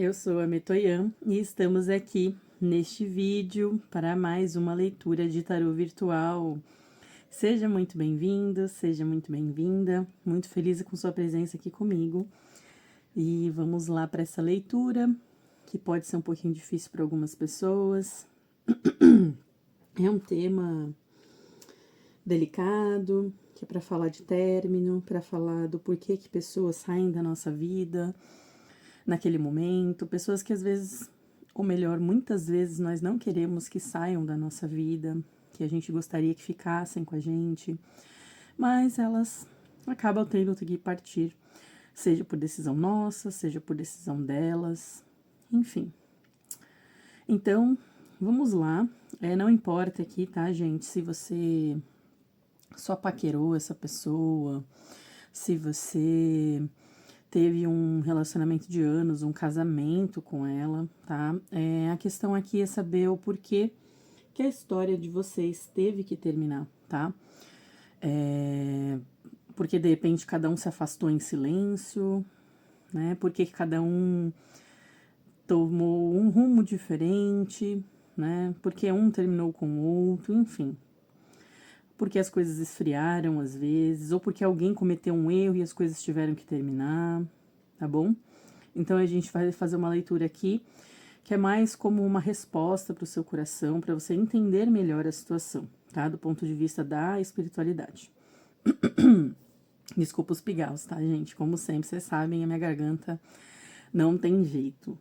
eu sou a Metoyan e estamos aqui neste vídeo para mais uma leitura de tarô virtual. Seja muito bem-vindo, seja muito bem-vinda, muito feliz com sua presença aqui comigo. E vamos lá para essa leitura, que pode ser um pouquinho difícil para algumas pessoas. É um tema delicado, que é para falar de término, para falar do porquê que pessoas saem da nossa vida naquele momento, pessoas que às vezes, ou melhor, muitas vezes nós não queremos que saiam da nossa vida, que a gente gostaria que ficassem com a gente, mas elas acabam tendo que partir, seja por decisão nossa, seja por decisão delas, enfim. Então, vamos lá. Não importa aqui, tá, gente, se você só paquerou essa pessoa, se você teve um relacionamento de anos, um casamento com ela, tá? A questão aqui é saber o porquê que a história de vocês teve que terminar, tá? Porque de repente cada um se afastou em silêncio, né? Porque cada um tomou um rumo diferente, né? Porque um terminou com o outro, enfim. Porque as coisas esfriaram às vezes, ou porque alguém cometeu um erro e as coisas tiveram que terminar, tá bom? Então a gente vai fazer uma leitura aqui que é mais como uma resposta para o seu coração, para você entender melhor a situação, tá? Do ponto de vista da espiritualidade. Desculpa os pigaus, tá, gente? Como sempre, vocês sabem, a minha garganta não tem jeito.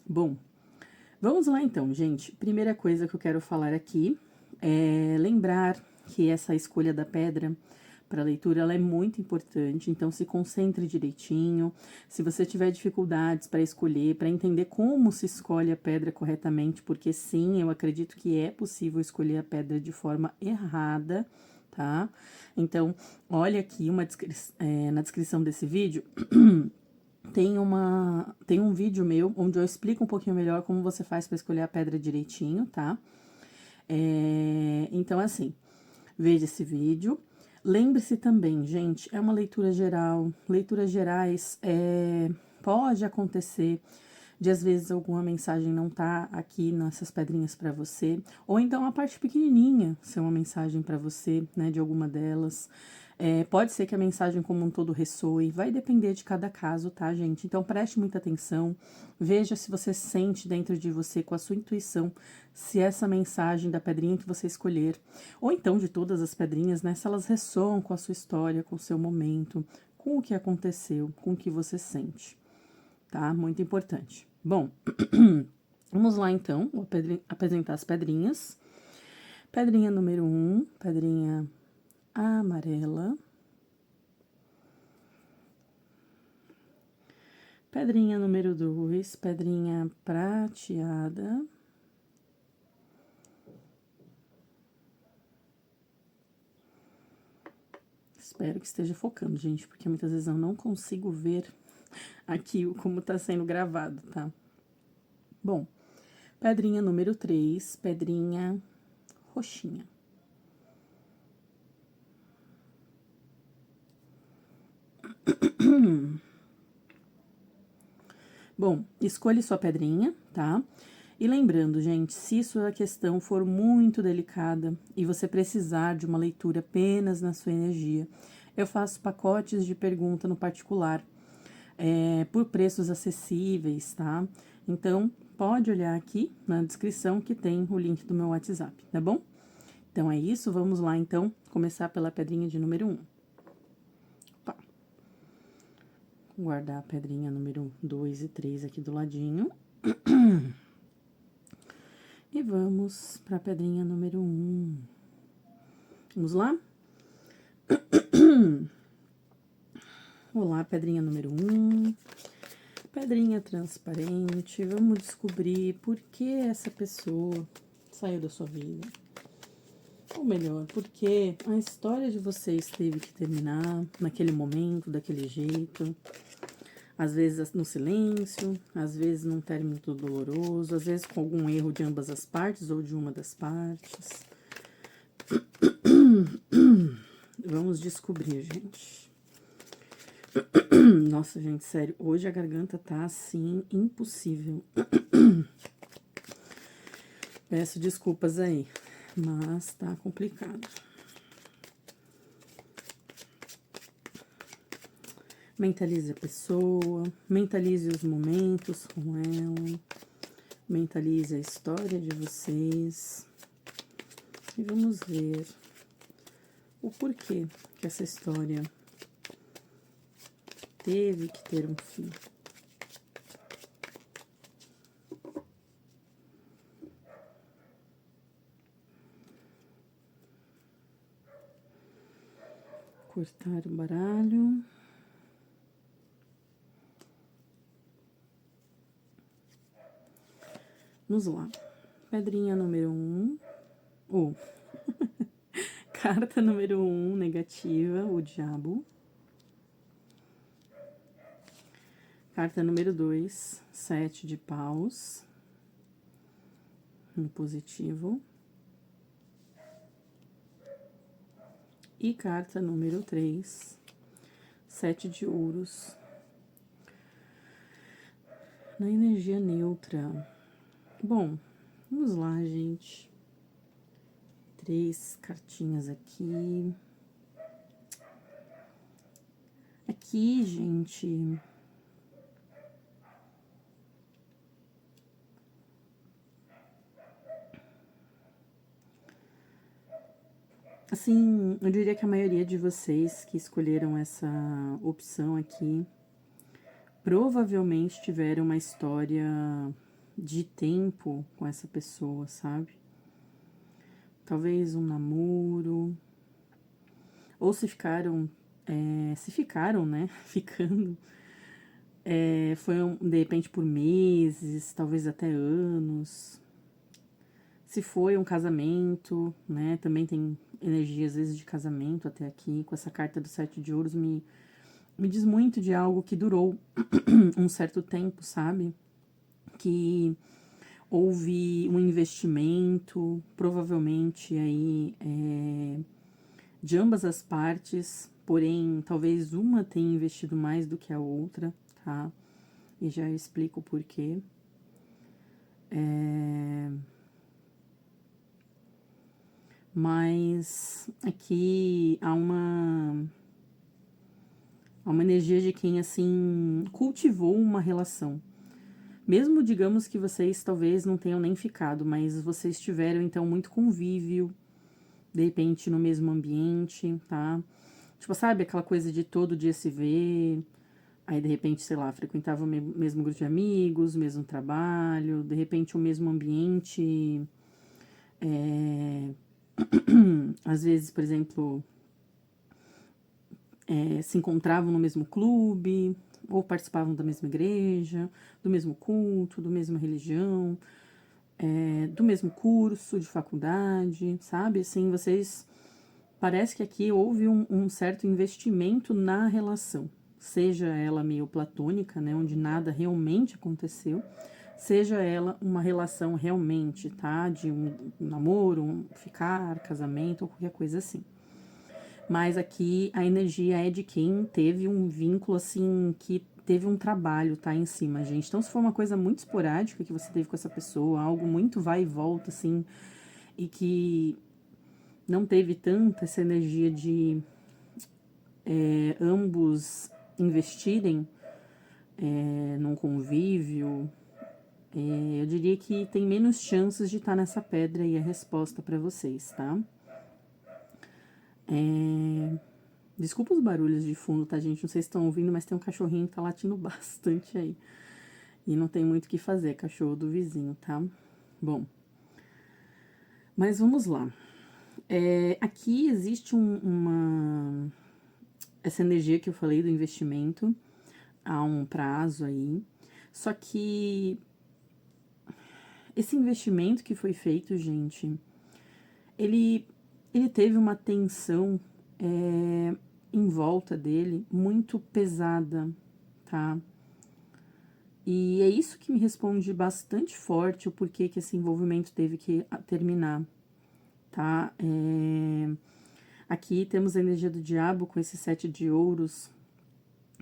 Bom, vamos lá então, gente. Primeira coisa que eu quero falar aqui é lembrar que essa escolha da pedra para a leitura, ela é muito importante, então se concentre direitinho. Se você tiver dificuldades para escolher, para entender como se escolhe a pedra corretamente, porque sim, eu acredito que é possível escolher a pedra de forma errada, tá? Então, olha aqui na descrição desse vídeo, tem um vídeo meu, onde eu explico um pouquinho melhor como você faz para escolher a pedra direitinho, tá? Então, assim, veja esse vídeo. Lembre-se também, gente, é uma leitura geral. Leituras gerais pode acontecer de às vezes alguma mensagem não tá aqui nessas pedrinhas para você, ou então a parte pequenininha ser uma mensagem para você, né, de alguma delas. Pode ser que a mensagem como um todo ressoe, vai depender de cada caso, tá, gente? Então preste muita atenção, veja se você sente dentro de você, com a sua intuição, se essa mensagem da pedrinha que você escolher, ou então de todas as pedrinhas, né, se elas ressoam com a sua história, com o seu momento, com o que aconteceu, com o que você sente, tá? Muito importante. Bom, vamos lá então, vou apresentar as pedrinhas. Pedrinha número 1, pedrinha amarela. Pedrinha número 2, pedrinha prateada. Espero que esteja focando, gente, porque muitas vezes eu não consigo ver aqui como tá sendo gravado, tá? Bom, pedrinha número 3, pedrinha roxinha. Bom, escolhe sua pedrinha, tá? E lembrando, gente, se sua questão for muito delicada e você precisar de uma leitura apenas na sua energia, eu faço pacotes de pergunta no particular, por preços acessíveis, tá? Então, pode olhar aqui na descrição que tem o link do meu WhatsApp, tá bom? Então, é isso, vamos lá, então, começar pela pedrinha de número 1. Opa. Guardar a pedrinha número 2 e 3 aqui do ladinho. E vamos para a pedrinha número 1. Vamos lá? Olá, pedrinha número 1. Pedrinha transparente. Vamos descobrir por que essa pessoa saiu da sua vida. Ou melhor, por que a história de vocês teve que terminar naquele momento, daquele jeito. Às vezes no silêncio, às vezes num término doloroso, às vezes com algum erro de ambas as partes ou de uma das partes. Vamos descobrir, gente. Nossa, gente, sério, hoje a garganta tá assim, impossível. Peço desculpas aí, mas tá complicado. Mentalize a pessoa, mentalize os momentos com ela, mentalize a história de vocês. E vamos ver o porquê que essa história teve que ter um fim. Cortar o baralho. Vamos lá. Pedrinha número 1. Ou, carta número 1, negativa, o diabo. Carta número 2, 7 de paus. No positivo. E carta número 3, 7 de ouros. Na energia neutra. Bom, vamos lá, gente. 3 cartinhas aqui. Aqui, gente, assim, eu diria que a maioria de vocês que escolheram essa opção aqui provavelmente tiveram uma história de tempo com essa pessoa, sabe? Talvez um namoro, ou se ficaram, né, ficando, foi de repente por meses, talvez até anos. Se foi um casamento, né, também tem energia às vezes de casamento até aqui, com essa carta do 7 de ouros me diz muito de algo que durou um certo tempo, sabe? Que houve um investimento, provavelmente aí de ambas as partes, porém talvez uma tenha investido mais do que a outra, tá? E já explico o porquê. Mas aqui há uma energia de quem, assim, cultivou uma relação. Mesmo, digamos, que vocês talvez não tenham nem ficado, mas vocês tiveram, então, muito convívio, de repente, no mesmo ambiente, tá? Tipo, sabe, aquela coisa de todo dia se ver, aí, de repente, sei lá, frequentava o mesmo grupo de amigos, mesmo trabalho, de repente, o mesmo ambiente, às vezes, por exemplo, se encontravam no mesmo clube, ou participavam da mesma igreja, do mesmo culto, da mesma religião, do mesmo curso de faculdade, sabe? Assim, vocês... Parece que aqui houve um certo investimento na relação, seja ela meio platônica, né, onde nada realmente aconteceu, seja ela uma relação realmente, tá? De um namoro, um ficar, casamento ou qualquer coisa assim. Mas aqui a energia é de quem teve um vínculo, assim, que teve um trabalho, tá, em cima, gente. Então, se for uma coisa muito esporádica que você teve com essa pessoa, algo muito vai e volta, assim, e que não teve tanta essa energia de ambos investirem num convívio, eu diria que tem menos chances de estar nessa pedra aí a resposta para vocês, tá? Desculpa os barulhos de fundo, tá, gente? Não sei se estão ouvindo, mas tem um cachorrinho que tá latindo bastante aí. E não tem muito o que fazer, cachorro do vizinho, tá? Bom, mas vamos lá. Aqui existe essa energia que eu falei do investimento, há um prazo aí, só que esse investimento que foi feito, gente, ele teve uma tensão em volta dele muito pesada, tá? E é isso que me responde bastante forte o porquê que esse envolvimento teve que terminar, tá? Aqui temos a energia do diabo com esse 7 de ouros,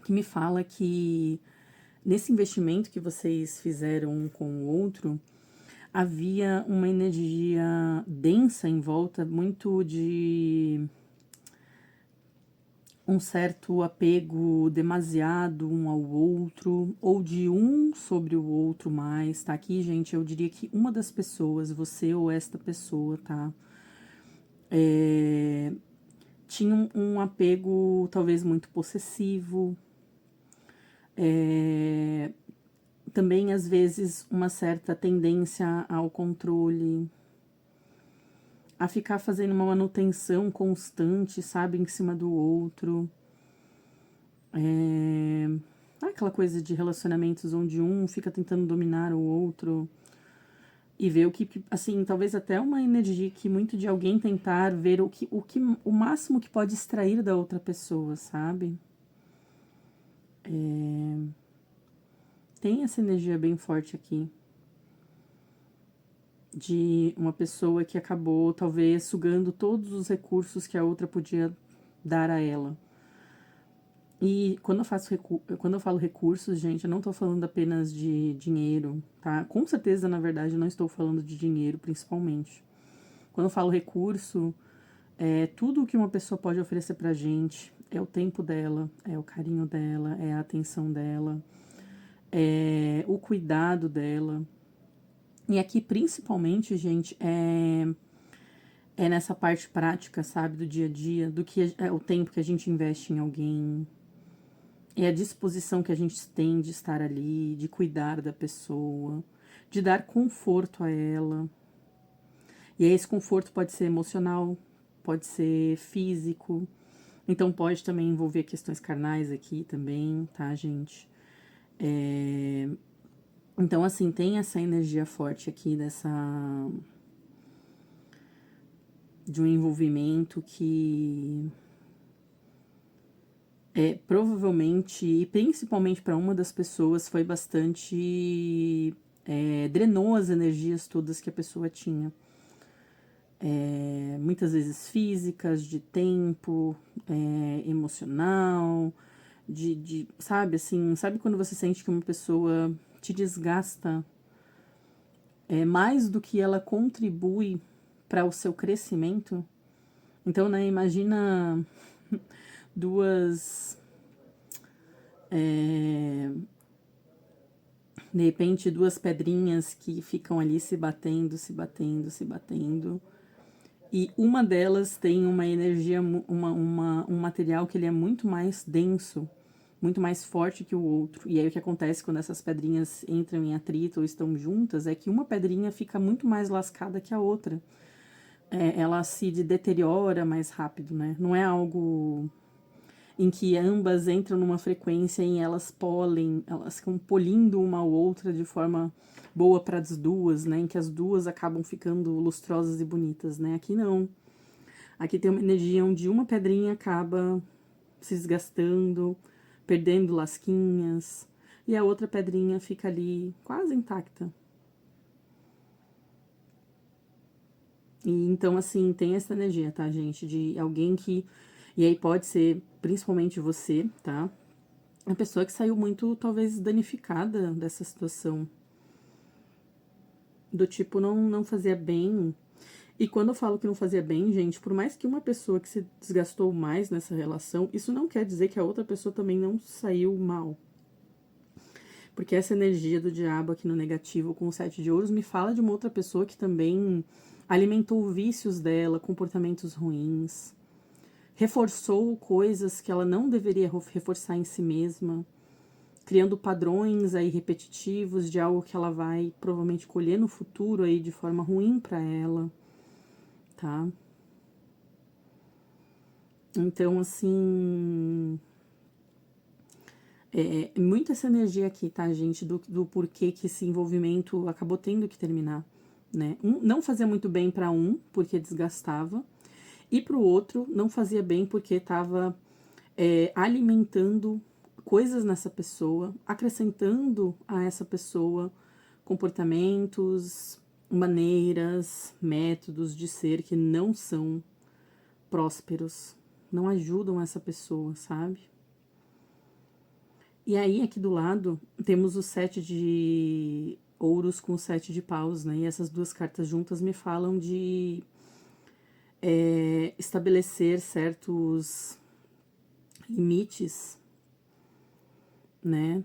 que me fala que nesse investimento que vocês fizeram um com o outro, havia uma energia densa em volta, muito de um certo apego demasiado um ao outro, ou de um sobre o outro mais, tá? Aqui, gente, eu diria que uma das pessoas, você ou esta pessoa, tá? Tinha um apego talvez muito possessivo, também às vezes uma certa tendência ao controle, a ficar fazendo uma manutenção constante, sabe, em cima do outro. Aquela coisa de relacionamentos onde um fica tentando dominar o outro e ver o que, assim, talvez até uma energia que muito de alguém tentar ver o máximo que pode extrair da outra pessoa, sabe? Tem essa energia bem forte aqui de uma pessoa que acabou talvez sugando todos os recursos que a outra podia dar a ela. E quando eu falo recursos, gente, eu não tô falando apenas de dinheiro, tá? Com certeza, na verdade, eu não estou falando de dinheiro, principalmente. Quando eu falo recurso, é tudo o que uma pessoa pode oferecer pra gente. É o tempo dela, é o carinho dela, é a atenção dela, é o cuidado dela. E aqui, principalmente, gente, é nessa parte prática, sabe, do dia a dia, do que é o tempo que a gente investe em alguém, é a disposição que a gente tem de estar ali, de cuidar da pessoa, de dar conforto a ela. E aí esse conforto pode ser emocional, pode ser físico, então pode também envolver questões carnais aqui também, tá, gente? Então, assim, tem essa energia forte aqui de um envolvimento que provavelmente, e principalmente para uma das pessoas, foi bastante. Drenou as energias todas que a pessoa tinha. Muitas vezes físicas, de tempo, emocional, sabe, assim, sabe quando você sente que uma pessoa te desgasta mais do que ela contribui para o seu crescimento? Então, né, imagina duas. De repente, duas pedrinhas que ficam ali se batendo, se batendo, se batendo. E uma delas tem uma energia, um material que ele é muito mais denso, muito mais forte que o outro. E aí o que acontece quando essas pedrinhas entram em atrito ou estão juntas é que uma pedrinha fica muito mais lascada que a outra. Ela se deteriora mais rápido, né? Não é algo em que ambas entram numa frequência e elas elas ficam polindo uma ou outra de forma boa para as duas, né? Em que as duas acabam ficando lustrosas e bonitas, né? Aqui não. Aqui tem uma energia onde uma pedrinha acaba se desgastando, perdendo lasquinhas, e a outra pedrinha fica ali quase intacta. E então, assim, tem essa energia, tá, gente? De alguém que. E aí pode ser principalmente você, tá? A pessoa que saiu muito, talvez, danificada dessa situação. Do tipo, não fazia bem. E quando eu falo que não fazia bem, gente, por mais que uma pessoa que se desgastou mais nessa relação, isso não quer dizer que a outra pessoa também não saiu mal. Porque essa energia do diabo aqui no negativo com o 7 de ouros me fala de uma outra pessoa que também alimentou vícios dela, comportamentos ruins, reforçou coisas que ela não deveria reforçar em si mesma, criando padrões aí repetitivos de algo que ela vai provavelmente colher no futuro aí de forma ruim para ela, tá? Então, assim, muito essa energia aqui, tá, gente, do porquê que esse envolvimento acabou tendo que terminar, né? Não fazia muito bem para um, porque desgastava, e para o outro não fazia bem porque estava alimentando coisas nessa pessoa, acrescentando a essa pessoa comportamentos, maneiras, métodos de ser que não são prósperos, não ajudam essa pessoa, sabe? E aí, aqui do lado, temos o 7 de ouros com o 7 de paus, né? E essas duas cartas juntas me falam de estabelecer certos limites, né?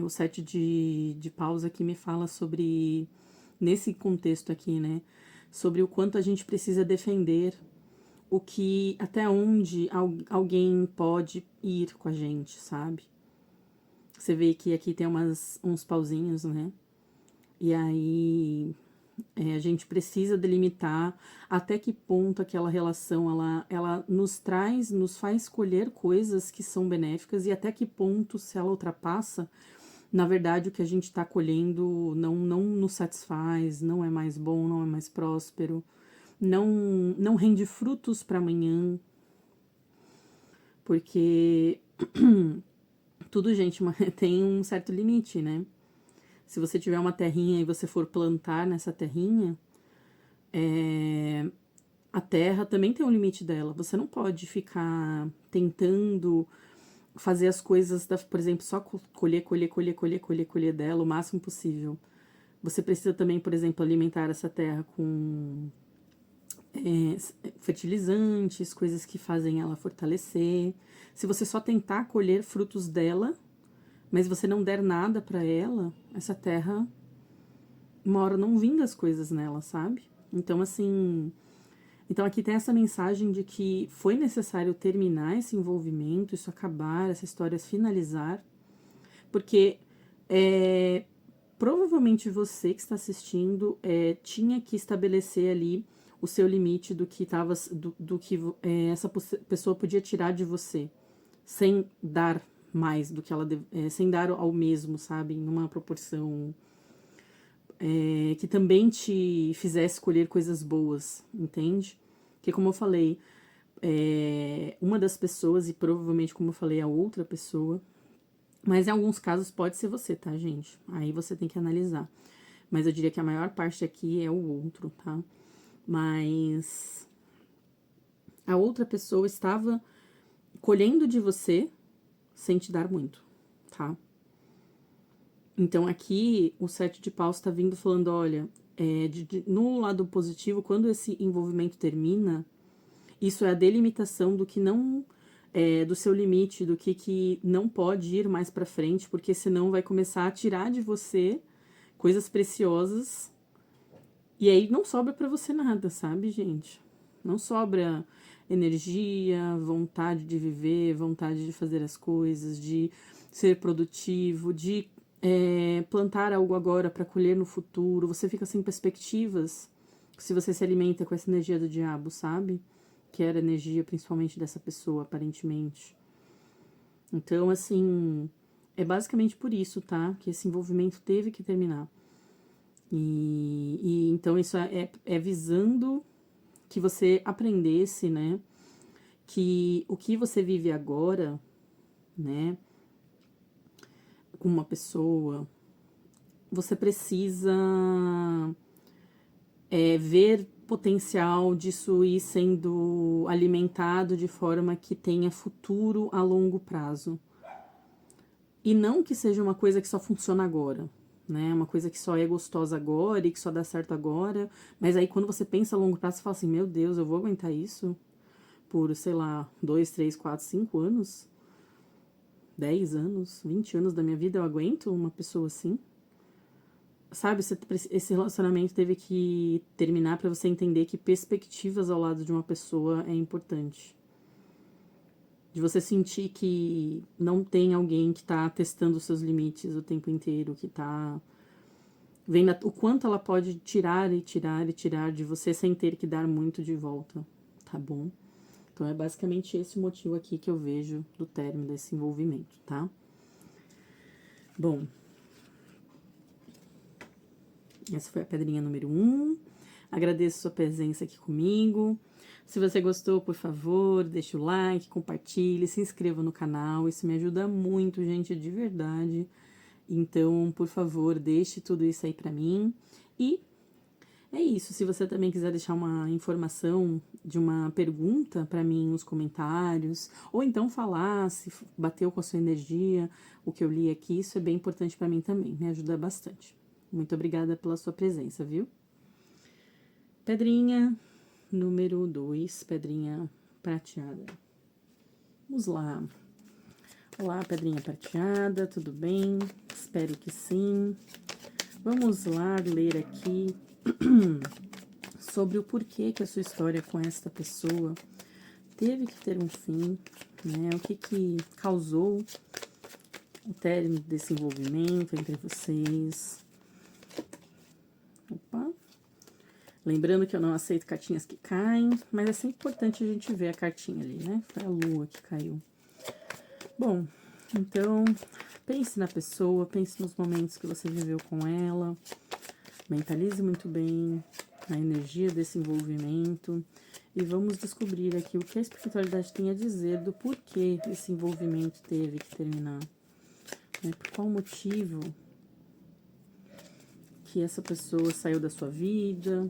O 7 de paus aqui me fala sobre, nesse contexto aqui, né? Sobre o quanto a gente precisa defender o que, até onde alguém pode ir com a gente, sabe? Você vê que aqui tem uns pauzinhos, né? E aí a gente precisa delimitar até que ponto aquela relação ela nos faz escolher coisas que são benéficas e até que ponto, se ela ultrapassa, na verdade o que a gente está colhendo não nos satisfaz, não é mais bom, não é mais próspero, não rende frutos para amanhã, porque tudo, gente, tem um certo limite, né? Se você tiver uma terrinha e você for plantar nessa terrinha, a terra também tem um limite dela. Você não pode ficar tentando fazer as coisas, por exemplo, só colher dela o máximo possível. Você precisa também, por exemplo, alimentar essa terra com fertilizantes, coisas que fazem ela fortalecer. Se você só tentar colher frutos dela, mas você não der nada para ela, essa terra, uma hora não vinga as coisas nela, sabe? Então, assim, então aqui tem essa mensagem de que foi necessário terminar esse envolvimento, isso acabar, essa história finalizar, porque provavelmente você que está assistindo tinha que estabelecer ali o seu limite do que tava, do que essa pessoa podia tirar de você, sem dar mais do que ela sem dar ao mesmo, sabe, em uma proporção que também te fizesse escolher coisas boas, entende? Que como eu falei, uma das pessoas, e provavelmente como eu falei, a outra pessoa, mas em alguns casos pode ser você, tá, gente? Aí você tem que analisar. Mas eu diria que a maior parte aqui é o outro, tá? Mas a outra pessoa estava colhendo de você sem te dar muito, tá? Então aqui o 7 de paus está vindo falando, olha, no lado positivo, quando esse envolvimento termina, isso é a delimitação do que não do seu limite, do que não pode ir mais para frente, porque senão vai começar a tirar de você coisas preciosas e aí não sobra para você nada, sabe, gente? Não sobra energia, vontade de viver, vontade de fazer as coisas, de ser produtivo, de plantar algo agora para colher no futuro. Você fica sem perspectivas se você se alimenta com essa energia do diabo, sabe? Que era a energia principalmente dessa pessoa, aparentemente. Então, assim, é basicamente por isso, tá? Que esse envolvimento teve que terminar. E então isso é visando que você aprendesse, né? Que o que você vive agora, né? Com uma pessoa, você precisa ver potencial disso ir sendo alimentado de forma que tenha futuro a longo prazo. E não que seja uma coisa que só funciona agora, né? Uma coisa que só é gostosa agora e que só dá certo agora. Mas aí quando você pensa a longo prazo, você fala assim, meu Deus, eu vou aguentar isso por, sei lá, 2, 3, 4, 5 anos? 10 anos, 20 anos da minha vida eu aguento uma pessoa assim? Sabe, esse relacionamento teve que terminar pra você entender que perspectivas ao lado de uma pessoa é importante. De você sentir que não tem alguém que tá testando os seus limites o tempo inteiro, que tá vendo o quanto ela pode tirar e tirar e tirar de você sem ter que dar muito de volta, tá bom? Então é basicamente esse o motivo aqui que eu vejo do término desse envolvimento, tá? Bom, essa foi a pedrinha número 1. Agradeço sua presença aqui comigo. Se você gostou, por favor, deixa o like, compartilhe, se inscreva no canal. Isso me ajuda muito, gente, de verdade. Então, por favor, deixe tudo isso aí pra mim. E É isso, se você também quiser deixar uma informação de uma pergunta para mim nos comentários, ou então falar se bateu com a sua energia, o que eu li aqui, isso é bem importante para mim também, me ajuda bastante. Muito obrigada pela sua presença, viu? Pedrinha número 2, pedrinha prateada. Vamos lá. Olá, pedrinha prateada, tudo bem? Espero que sim. Vamos lá ler aqui sobre o porquê que a sua história com esta pessoa teve que ter um fim, né? O que que causou o término desse envolvimento entre vocês. Opa! Lembrando que eu não aceito cartinhas que caem, mas é sempre importante a gente ver a cartinha ali, né? Foi a lua que caiu. Bom, então, pense na pessoa, pense nos momentos que você viveu com ela, mentalize muito bem a energia desse envolvimento e vamos descobrir aqui o que a espiritualidade tem a dizer do porquê esse envolvimento teve que terminar, né? Por qual motivo que essa pessoa saiu da sua vida,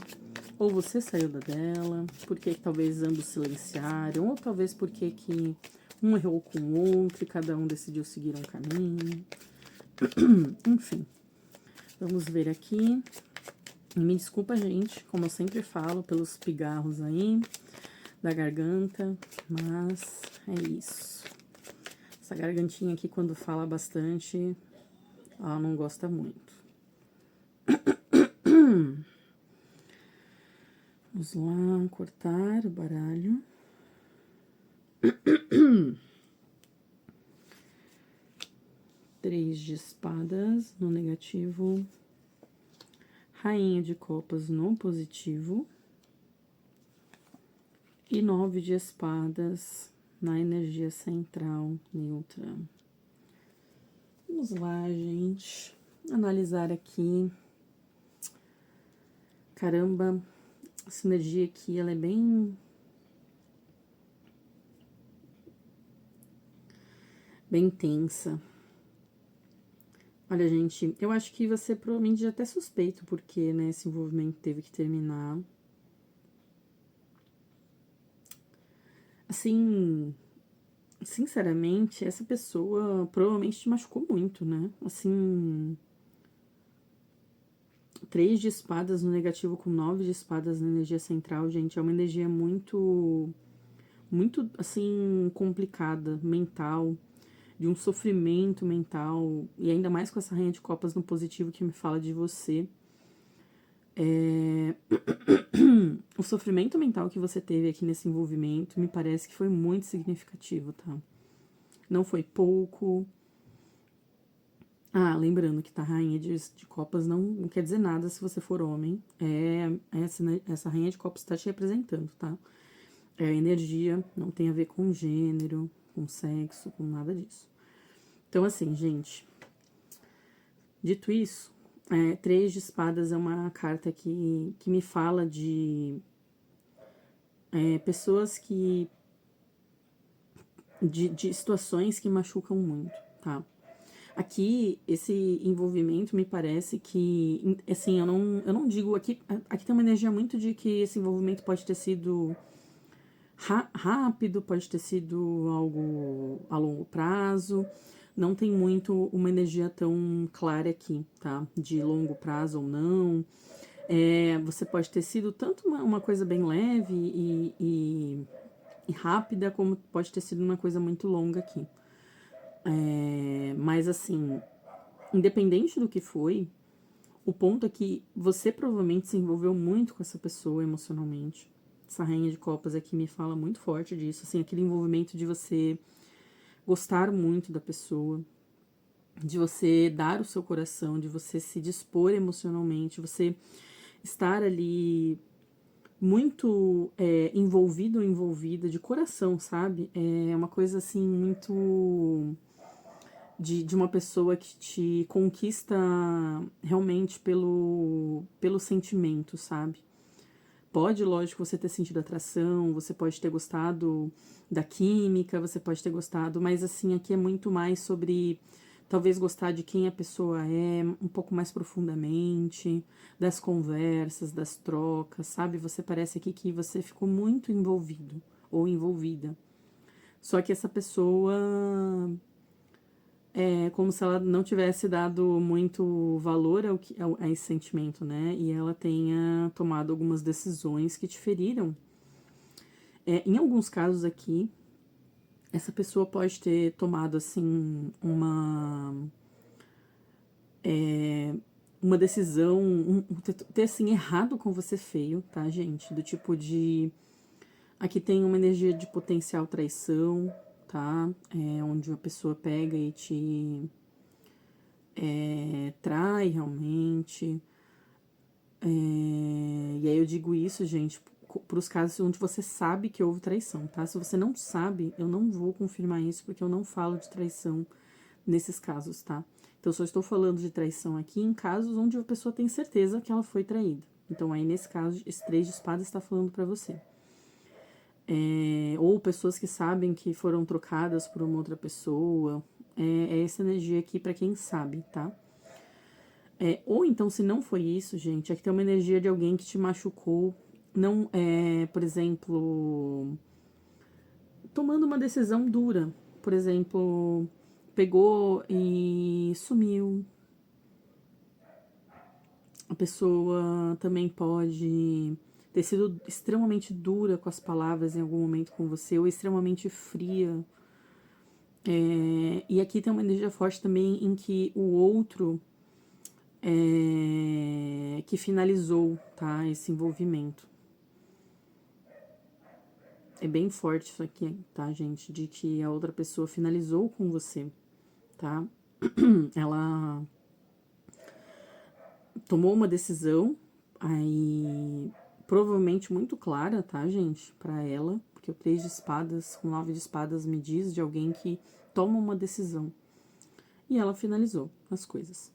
ou você saiu da dela, porque que talvez ambos silenciaram, ou talvez porque que um errou com o outro e cada um decidiu seguir um caminho. Enfim, vamos ver aqui. Me desculpa, gente, como eu sempre falo, pelos pigarros aí da garganta, mas é isso. Essa gargantinha aqui, quando fala bastante, ela não gosta muito. Vamos lá, cortar o baralho. Três de espadas no negativo. Rainha de copas no positivo. E 9 de espadas na energia central neutra. Vamos lá, gente. Analisar aqui. Caramba, essa energia aqui, ela é bem tensa. Olha, gente, eu acho que você provavelmente já até suspeita porque, né, esse envolvimento teve que terminar. Assim, sinceramente, essa pessoa provavelmente te machucou muito, né? Assim, 3 de espadas no negativo com 9 de espadas na energia central, gente, é uma energia muito, assim, complicada, mental, de um sofrimento mental, e ainda mais com essa rainha de copas no positivo que me fala de você. O sofrimento mental que você teve aqui nesse envolvimento me parece que foi muito significativo, tá? Não foi pouco. Ah, lembrando que tá rainha de copas não quer dizer nada se você for homem. Essa rainha de copas tá te representando, tá? É a energia, não tem a ver com gênero, com sexo, com nada disso. Então, assim, gente, dito isso, 3 de espadas é uma carta que me fala de pessoas que... de situações que machucam muito, tá? Aqui, esse envolvimento me parece que, assim, eu não digo, aqui tem uma energia muito de que esse envolvimento pode ter sido rápido, pode ter sido algo a longo prazo, não tem muito uma energia tão clara aqui, tá? De longo prazo ou não. Você pode ter sido tanto uma coisa bem leve e rápida, como pode ter sido uma coisa muito longa aqui. Mas assim, independente do que foi, o ponto é que você provavelmente se envolveu muito com essa pessoa emocionalmente. Essa rainha de copas aqui me fala muito forte disso, assim, aquele envolvimento de você gostar muito da pessoa, de você dar o seu coração, de você se dispor emocionalmente, você estar ali muito envolvido ou envolvida de coração, sabe? É uma coisa assim muito de uma pessoa que te conquista realmente pelo sentimento, sabe? Pode, lógico, você ter sentido atração, você pode ter gostado da química, você pode ter gostado, mas assim, aqui é muito mais sobre talvez gostar de quem a pessoa é um pouco mais profundamente, das conversas, das trocas, sabe? Você parece aqui que você ficou muito envolvido ou envolvida. Só que essa pessoa é como se ela não tivesse dado muito valor a esse sentimento, né? E ela tenha tomado algumas decisões que te feriram. Em alguns casos aqui, essa pessoa pode ter tomado, assim, uma decisão, ter, assim, errado com você feio, tá, gente? Do tipo de... Aqui tem uma energia de potencial traição, tá? Onde a pessoa pega e te trai realmente. E aí eu digo isso, gente, para os casos onde você sabe que houve traição, tá? Se você não sabe, eu não vou confirmar isso, porque eu não falo de traição nesses casos, tá? Então, eu só estou falando de traição aqui em casos onde a pessoa tem certeza que ela foi traída. Então, aí nesse caso, esse 3 de espadas está falando para você. Ou pessoas que sabem que foram trocadas por uma outra pessoa. É essa energia aqui para quem sabe, tá? Ou então, se não foi isso, gente, é que tem uma energia de alguém que te machucou. Não, por exemplo, tomando uma decisão dura. Por exemplo, pegou e sumiu. A pessoa também pode ter sido extremamente dura com as palavras em algum momento com você, ou extremamente fria. E aqui tem uma energia forte também em que o outro que finalizou, tá? Esse envolvimento. É bem forte isso aqui, tá, gente? De que a outra pessoa finalizou com você, tá? Ela tomou uma decisão, aí provavelmente muito clara, tá, gente? Pra ela, porque o 3 de espadas com 9 de espadas me diz de alguém que toma uma decisão. E ela finalizou as coisas,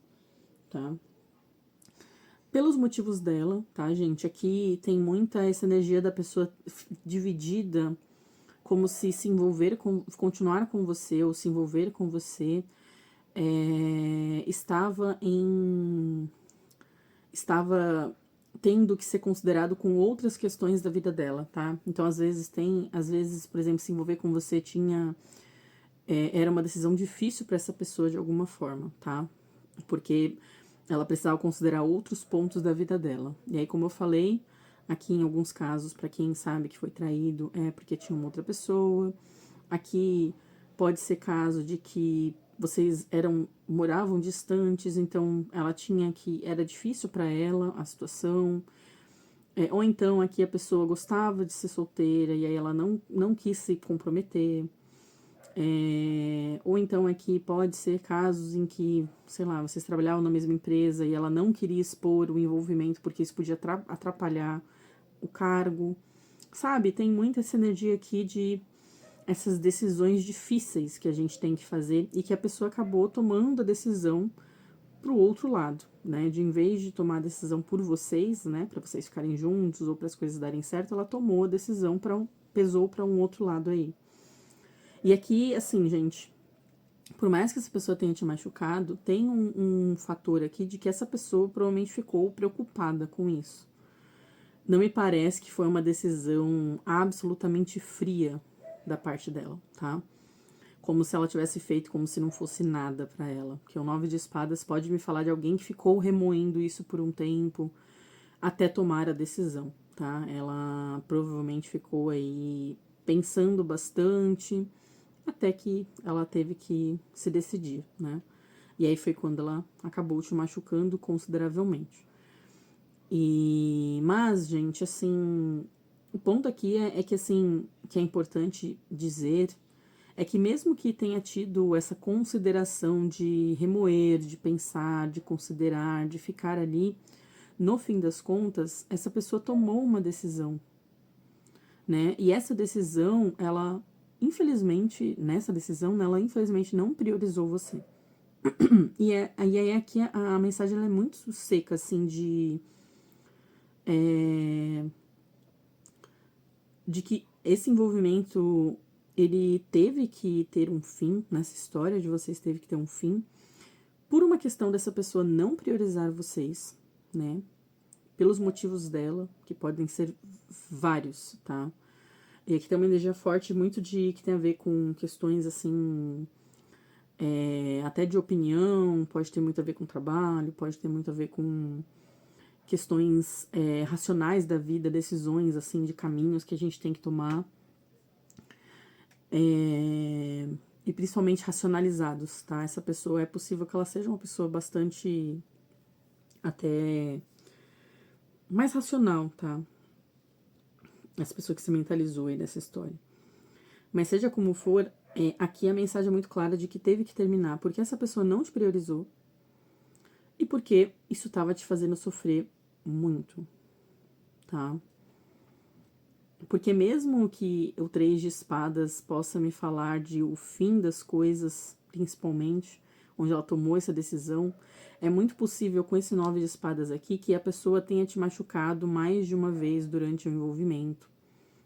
tá? Pelos motivos dela, tá, gente? Aqui tem muita essa energia da pessoa dividida, como se envolver com, continuar com você ou se envolver com você, estava tendo que ser considerado com outras questões da vida dela, tá? Então, às vezes, por exemplo, se envolver com você era uma decisão difícil para essa pessoa de alguma forma, tá? Porque ela precisava considerar outros pontos da vida dela. E aí, como eu falei, aqui em alguns casos, para quem sabe que foi traído, é porque tinha uma outra pessoa. Aqui pode ser caso de que vocês moravam distantes, então era difícil para ela a situação. Ou então aqui a pessoa gostava de ser solteira e aí ela não quis se comprometer. Ou então aqui pode ser casos em que, sei lá, vocês trabalhavam na mesma empresa e ela não queria expor o envolvimento porque isso podia atrapalhar o cargo. Sabe, tem muita essa energia aqui de essas decisões difíceis que a gente tem que fazer e que a pessoa acabou tomando a decisão pro outro lado, né? De em vez de tomar a decisão por vocês, né, para vocês ficarem juntos ou para as coisas darem certo, ela tomou a decisão pesou para um outro lado aí. E aqui, assim, gente, por mais que essa pessoa tenha te machucado, tem um fator aqui de que essa pessoa provavelmente ficou preocupada com isso. Não me parece que foi uma decisão absolutamente fria da parte dela, tá? Como se ela tivesse feito como se não fosse nada pra ela. Porque o 9 de espadas pode me falar de alguém que ficou remoendo isso por um tempo até tomar a decisão, tá? Ela provavelmente ficou aí pensando bastante até que ela teve que se decidir, né? E aí foi quando ela acabou te machucando consideravelmente. Mas, gente, assim, o ponto aqui é que, assim, que é importante dizer é que mesmo que tenha tido essa consideração de remoer, de pensar, de considerar, de ficar ali, no fim das contas, essa pessoa tomou uma decisão, né? E essa decisão, nessa decisão, ela infelizmente não priorizou você. E aí aqui a mensagem ela é muito seca, assim, de que esse envolvimento ele teve que ter um fim, nessa história de vocês teve que ter um fim, por uma questão dessa pessoa não priorizar vocês, né? Pelos motivos dela, que podem ser vários, tá? E aqui tem uma energia forte muito de que tem a ver com questões assim, até de opinião, pode ter muito a ver com trabalho, pode ter muito a ver com questões racionais da vida, decisões assim de caminhos que a gente tem que tomar. E principalmente racionalizados, tá? Essa pessoa, é possível que ela seja uma pessoa bastante até mais racional, tá? Essa pessoa que se mentalizou aí dessa história. Mas seja como for, aqui a mensagem é muito clara de que teve que terminar, porque essa pessoa não te priorizou e porque isso tava te fazendo sofrer muito, tá? Porque mesmo que o 3 de espadas possa me falar de o fim das coisas, principalmente, onde ela tomou essa decisão, é muito possível com esse 9 de espadas aqui que a pessoa tenha te machucado mais de uma vez durante o envolvimento,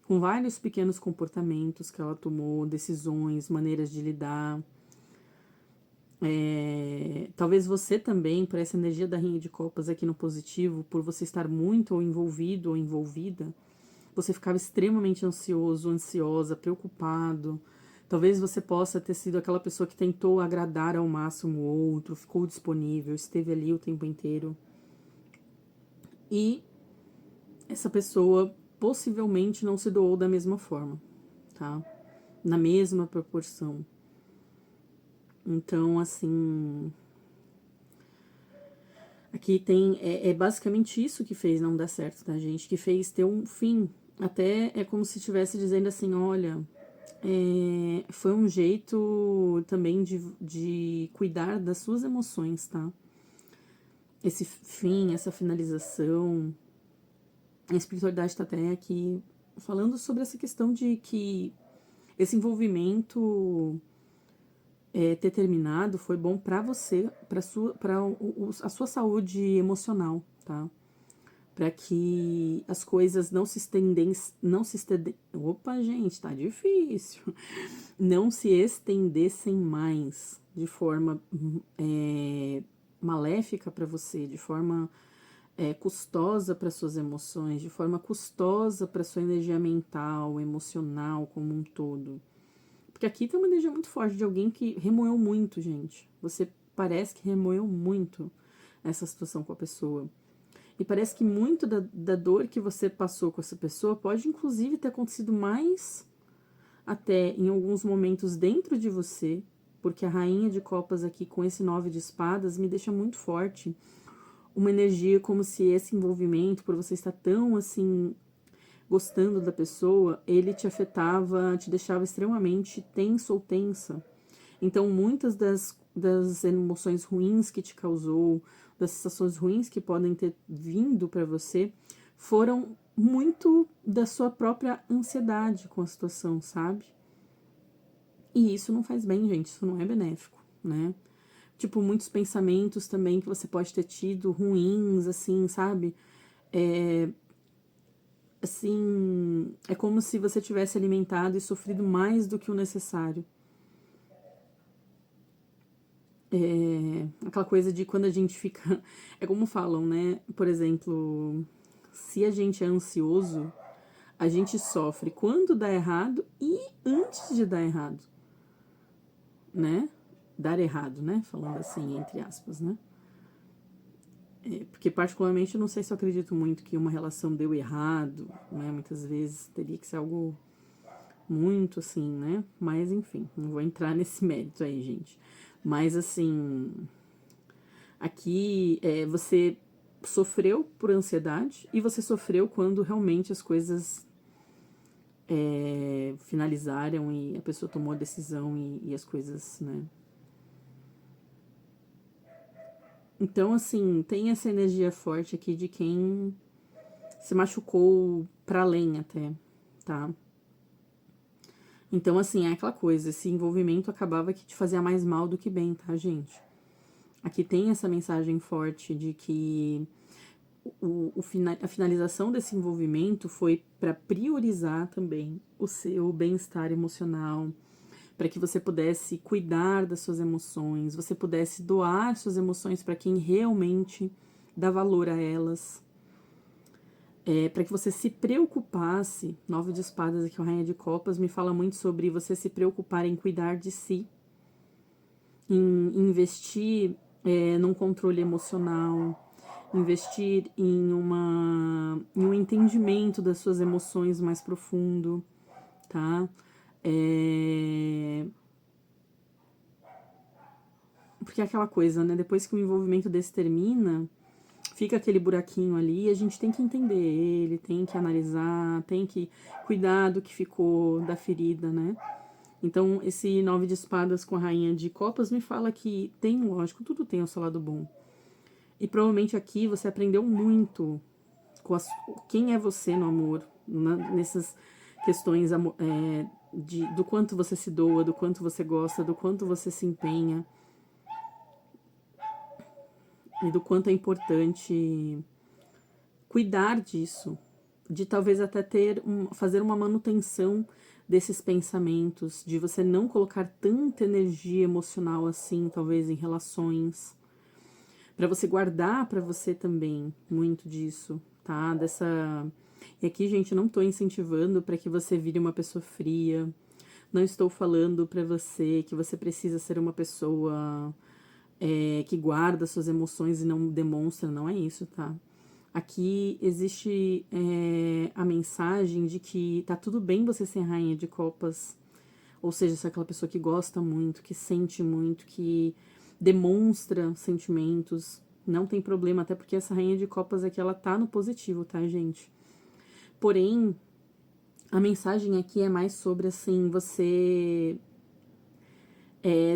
com vários pequenos comportamentos que ela tomou, decisões, maneiras de lidar. Talvez você também, por essa energia da Rainha de Copas aqui no positivo, por você estar muito ou envolvido ou envolvida, você ficava extremamente ansioso, ansiosa, preocupado. Talvez você possa ter sido aquela pessoa que tentou agradar ao máximo o outro, ficou disponível, esteve ali o tempo inteiro. E essa pessoa possivelmente não se doou da mesma forma, tá? Na mesma proporção. Então, assim, aqui tem, basicamente isso que fez não dar certo, tá, gente? Que fez ter um fim. Até é como se estivesse dizendo assim, olha, foi um jeito também de cuidar das suas emoções, tá? Esse fim, essa finalização. A espiritualidade tá até aqui falando sobre essa questão de que esse envolvimento ter terminado foi bom pra você, pra a sua saúde emocional, tá? Para que as coisas opa, gente, tá difícil, não se estendessem mais de forma maléfica para você, de forma custosa para suas emoções, de forma custosa para sua energia mental, emocional como um todo. Porque aqui tem uma energia muito forte de alguém que remoeu muito, gente. Você parece que remoeu muito essa situação com a pessoa. E parece que muito da dor que você passou com essa pessoa pode, inclusive, ter acontecido mais até em alguns momentos dentro de você, porque a Rainha de Copas aqui com esse 9 de espadas me deixa muito forte. Uma energia como se esse envolvimento, por você estar tão, assim, gostando da pessoa, ele te afetava, te deixava extremamente tenso ou tensa. Então, muitas das emoções ruins que te causou, das sensações ruins que podem ter vindo para você, foram muito da sua própria ansiedade com a situação, sabe? E isso não faz bem, gente, isso não é benéfico, né? Tipo, muitos pensamentos também que você pode ter tido, ruins, assim, sabe? Assim, é como se você tivesse alimentado e sofrido mais do que o necessário. Aquela coisa de quando a gente fica. É como falam, né? Por exemplo, se a gente é ansioso, a gente sofre quando dá errado e antes de dar errado, né? Dar errado, né? Falando assim, entre aspas, né? Porque, particularmente, eu não sei se eu acredito muito que uma relação deu errado, né? Muitas vezes teria que ser algo muito assim, né? Mas, enfim, não vou entrar nesse mérito aí, gente. Mas, assim, aqui você sofreu por ansiedade e você sofreu quando realmente as coisas finalizaram e a pessoa tomou a decisão e as coisas, né? Então, assim, tem essa energia forte aqui de quem se machucou pra além até, tá? Então, assim, é aquela coisa, esse envolvimento acabava que te fazia mais mal do que bem, tá, gente? Aqui tem essa mensagem forte de que a finalização desse envolvimento foi para priorizar também o seu bem-estar emocional, para que você pudesse cuidar das suas emoções, você pudesse doar suas emoções para quem realmente dá valor a elas, para que você se preocupasse. 9 de espadas aqui, a Rainha de Copas, me fala muito sobre você se preocupar em cuidar de si, em investir num controle emocional, investir em um entendimento das suas emoções mais profundo, tá? Porque é aquela coisa, né? Depois que o envolvimento desse termina, fica aquele buraquinho ali e a gente tem que entender ele, tem que analisar, tem que cuidar do que ficou da ferida, né? Então, esse 9 de espadas com a Rainha de Copas me fala que tem, lógico, tudo tem o seu lado bom. E provavelmente aqui você aprendeu muito com quem é você no amor, nessas questões do quanto você se doa, do quanto você gosta, do quanto você se empenha e do quanto é importante cuidar disso, de talvez até fazer uma manutenção desses pensamentos, de você não colocar tanta energia emocional assim, talvez em relações, para você guardar para você também muito disso, tá? E aqui, gente, não tô incentivando para que você vire uma pessoa fria. Não estou falando para você que você precisa ser uma pessoa que guarda suas emoções e não demonstra, não é isso, tá? Aqui existe a mensagem de que tá tudo bem você ser Rainha de Copas, ou seja, ser aquela pessoa que gosta muito, que sente muito, que demonstra sentimentos, não tem problema, até porque essa Rainha de Copas aqui, ela tá no positivo, tá, gente? Porém, a mensagem aqui é mais sobre, assim, você...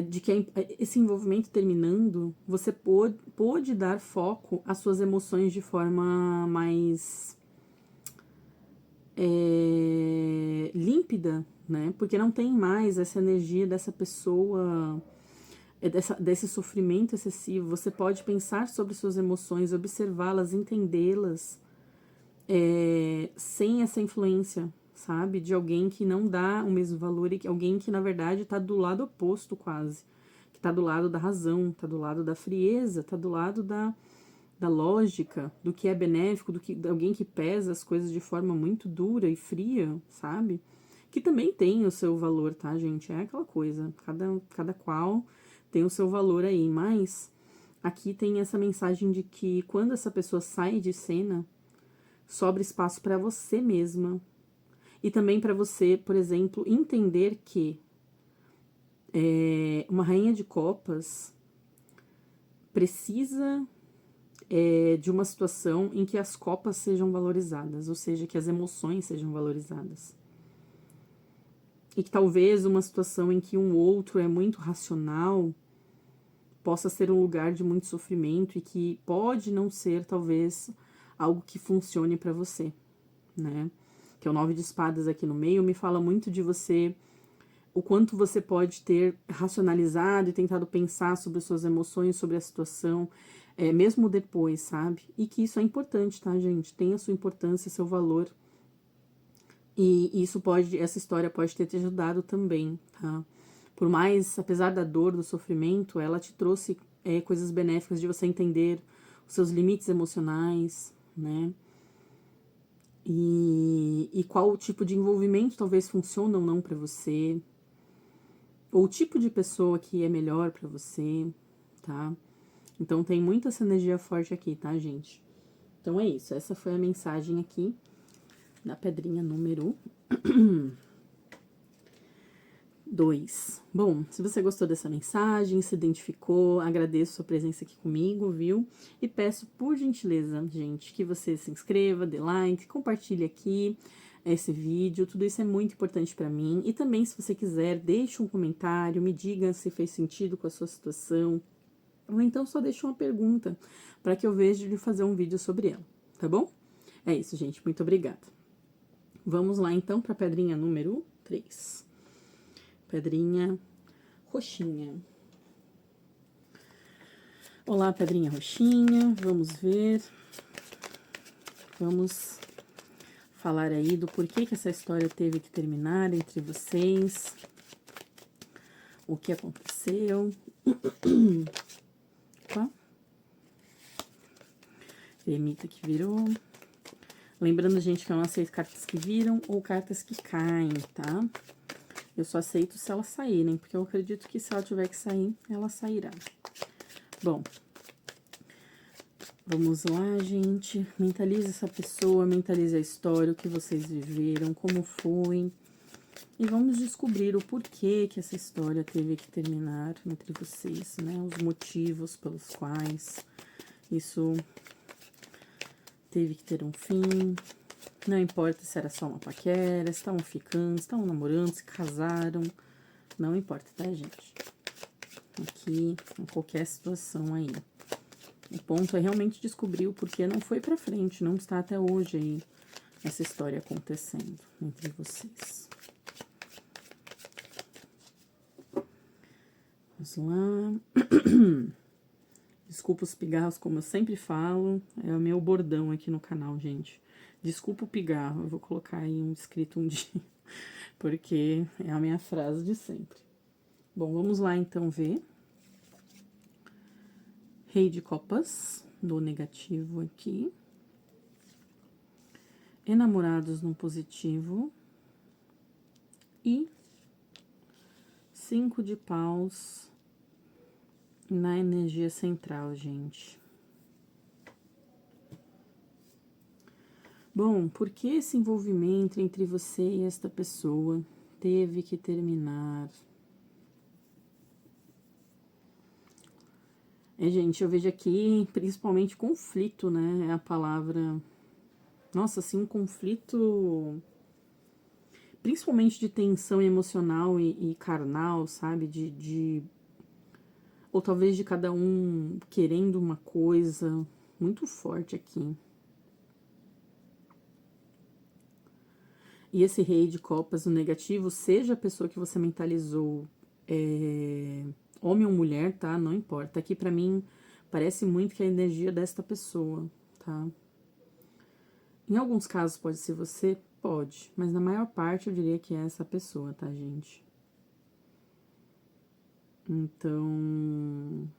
de que esse envolvimento terminando, você pôde dar foco às suas emoções de forma mais límpida, né? Porque não tem mais essa energia dessa pessoa, desse sofrimento excessivo. Você pode pensar sobre suas emoções, observá-las, entendê-las, sem essa influência, sabe? De alguém que não dá o mesmo valor e alguém que, na verdade, tá do lado oposto quase. Que tá do lado da razão, tá do lado da frieza, tá do lado da lógica, do que é benéfico, de alguém que pesa as coisas de forma muito dura e fria, sabe? Que também tem o seu valor, tá, gente? É aquela coisa, cada qual tem o seu valor aí, mas aqui tem essa mensagem de que quando essa pessoa sai de cena, sobra espaço para você mesma e também para você, por exemplo, entender que uma Rainha de Copas precisa de uma situação em que as copas sejam valorizadas, ou seja, que as emoções sejam valorizadas. E que talvez uma situação em que um outro é muito racional possa ser um lugar de muito sofrimento e que pode não ser, talvez, algo que funcione para você, né? Que é o 9 de espadas aqui no meio, me fala muito de você, o quanto você pode ter racionalizado e tentado pensar sobre as suas emoções, sobre a situação, mesmo depois, sabe? E que isso é importante, tá, gente? Tem a sua importância, seu valor. E essa história pode ter te ajudado também, tá? Por mais, apesar da dor, do sofrimento, ela te trouxe coisas benéficas de você entender os seus limites emocionais, né? E qual tipo de envolvimento talvez funcione ou não pra você, ou o tipo de pessoa que é melhor pra você, tá? Então tem muita essa energia forte aqui, tá, gente? Então é isso, essa foi a mensagem aqui da pedrinha número 2. Bom, se você gostou dessa mensagem, se identificou, agradeço sua presença aqui comigo, viu? E peço, por gentileza, gente, que você se inscreva, dê like, compartilhe aqui esse vídeo, tudo isso é muito importante pra mim. E também, se você quiser, deixe um comentário, me diga se fez sentido com a sua situação, ou então só deixe uma pergunta para que eu veja de fazer um vídeo sobre ela, tá bom? É isso, gente, muito obrigada. Vamos lá, então, pra pedrinha número 3. Pedrinha roxinha. Olá, pedrinha roxinha, vamos ver Vamos falar aí do porquê que essa história teve que terminar entre vocês. O que aconteceu. Opa. Eremita que virou. Lembrando, gente, que eu não aceito cartas que viram ou cartas que caem, tá? Eu só aceito se elas saírem, porque eu acredito que se ela tiver que sair, ela sairá. Bom, vamos lá, gente. Mentalize essa pessoa, mentalize a história, o que vocês viveram, como foi. E vamos descobrir o porquê que essa história teve que terminar entre vocês, né? Os motivos pelos quais isso teve que ter um fim. Não importa se era só uma paquera, se estavam ficando, se estavam namorando, se casaram. Não importa, tá, gente? Aqui, em qualquer situação aí. O ponto é realmente descobrir o porquê não foi pra frente, não está até hoje aí essa história acontecendo entre vocês. Vamos lá. Desculpa os pigarros, como eu sempre falo. É o meu bordão aqui no canal, gente. Desculpa o pigarro. Eu vou colocar aí um escrito um dia. Porque é a minha frase de sempre. Bom, vamos lá então ver. Rei de Copas, do negativo aqui. Enamorados no positivo. E 5 de paus na energia central, gente. Bom, por que esse envolvimento entre você e esta pessoa teve que terminar? Gente, eu vejo aqui principalmente conflito, né? É a palavra. Nossa, assim, um conflito principalmente de tensão emocional e carnal, sabe? Ou talvez de cada um querendo uma coisa muito forte aqui. E esse rei de copas, o negativo, seja a pessoa que você mentalizou, homem ou mulher, tá? Não importa. Aqui pra mim parece muito que é a energia desta pessoa, tá? Em alguns casos pode ser você, pode, mas na maior parte eu diria que é essa pessoa, tá, gente? Então,